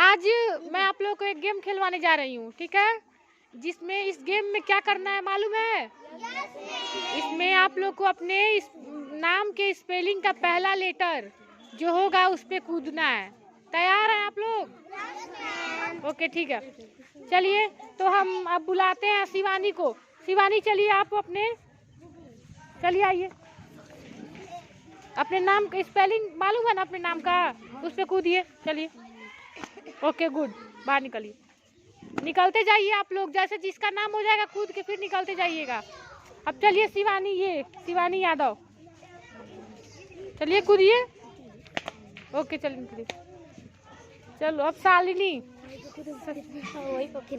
आज मैं आप लोगों को एक गेम खिलवाने जा रही हूँ, ठीक है। जिसमें इस गेम में क्या करना है मालूम है? इसमें आप लोग को अपने इस नाम के स्पेलिंग का पहला लेटर जो होगा उस पे कूदना है। तैयार हैं आप लोग? ओके ठीक है, चलिए तो हम अब बुलाते हैं शिवानी को। शिवानी चलिए, आप अपने चलिए आइए, अपने नाम का स्पेलिंग मालूम है ना अपने नाम का, उस पे कूदिए। चलिए ओके गुड, बाहर निकलिए, निकलते जाइए आप लोग, जैसे जिसका नाम हो जाएगा कूद के फिर निकलते जाइएगा। अब चलिए शिवानी, ये शिवानी यादव, चलिए कूदिए। ओके चलिए निकलिए। चलो अब शालिनी, ओके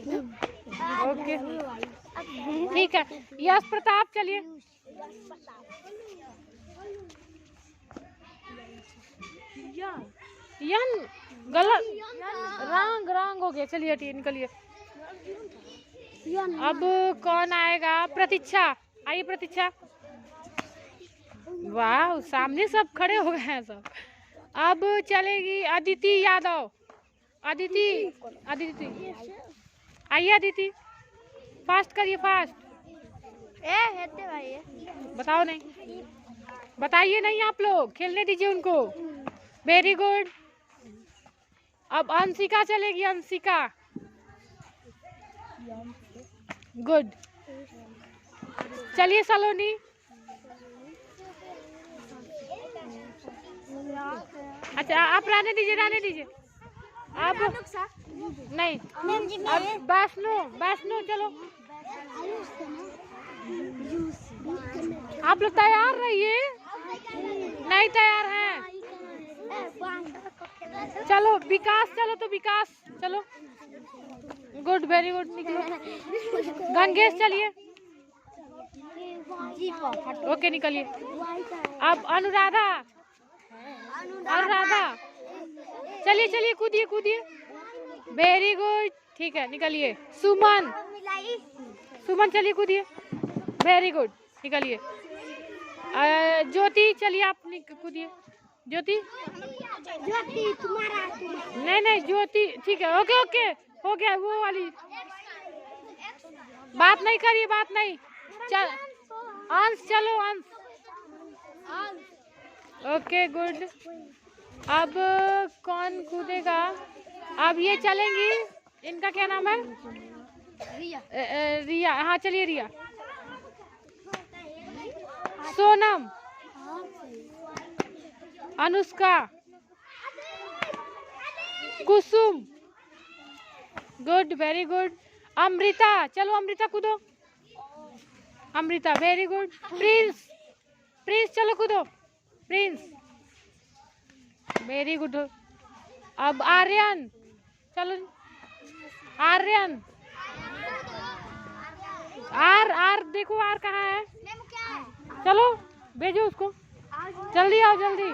ठीक है। यश प्रताप चलिए, यन गलत, रंग हो गया। चलिए हटिए, निकलिए। अब कौन आएगा? प्रतीक्षा, आइए प्रतीक्षा। वाह, सामने सब खड़े हो गए हैं सब। अब चलेगी अदिति यादव, अदिति आइए अदिति, फास्ट करिए फास्ट। हेते भाई बताओ नहीं, बताइए नहीं, आप लोग खेलने दीजिए उनको। Very good. अब अंशिका चलेगी, अंशिका, गुड। चलिए सलोनी, अच्छा आप रहने दीजिए, रहने दीजिए। अब नहीं, अब वैष्णो चलो। आप लोग तैयार रहिए, नहीं तैयार हैं? चलो विकास, चलो तो विकास चलो, गुड वेरी गुड, निकलो। गंगेश चलिए, ओके निकलिए। अब अनुराधा, अनुराधा चलिए चलिए, कूदिए कूदिए, वेरी गुड, ठीक है निकलिए। सुमन, सुमन चलिए कूदिए, वेरी गुड, निकलिए। ज्योति चलिए, आप कूदिए। ज्योति, ज्योति तुम्हारा नहीं ज्योति, ठीक है ओके ओके, हो गया वो वाली बात नहीं करिए, बात नहीं। चल अंश, चलो अंश, ओके गुड। अब कौन कूदेगा? अब ये चलेंगी, इनका क्या नाम है? रिया, हाँ चलिए रिया। सोनम, अनुष्का, कुसुम, गुड वेरी गुड। अमृता, चलो अमृता कूदो, Amrita very good. Prince, Prince चलो कूदो, प्रिंस वेरी गुड। अब आर्यन, चलो आर्यन, आर देखो आर कहाँ है, चलो भेजो उसको, जल्दी आओ जल्दी।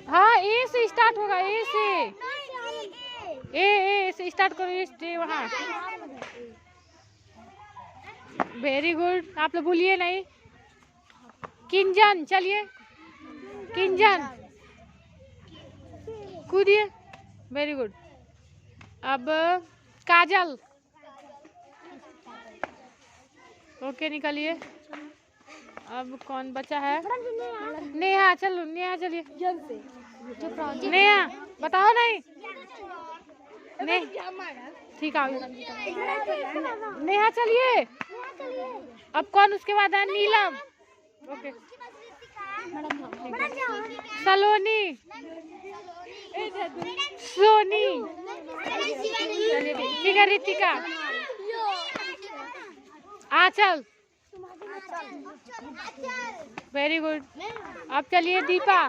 हाँ ए से स्टार्ट होगा, ए से स्टार्ट करो, ए से वहाँ। वेरी गुड, आप लोग भूलिए नहीं। किंजन चलिए, किंजन कूदिए, वेरी गुड। अब काजल, ओके निकलिए। अब कौन बचा है? नेहा, चलो नेहा चलिए, नेहा बताओ नहीं, ठीक है नेहा चलिए। अब कौन उसके बाद है? नीलम, ओके। सलोनी, सोनी, ठीक है। रितिका, आंचल, वेरी गुड। अब चलिए दीपा,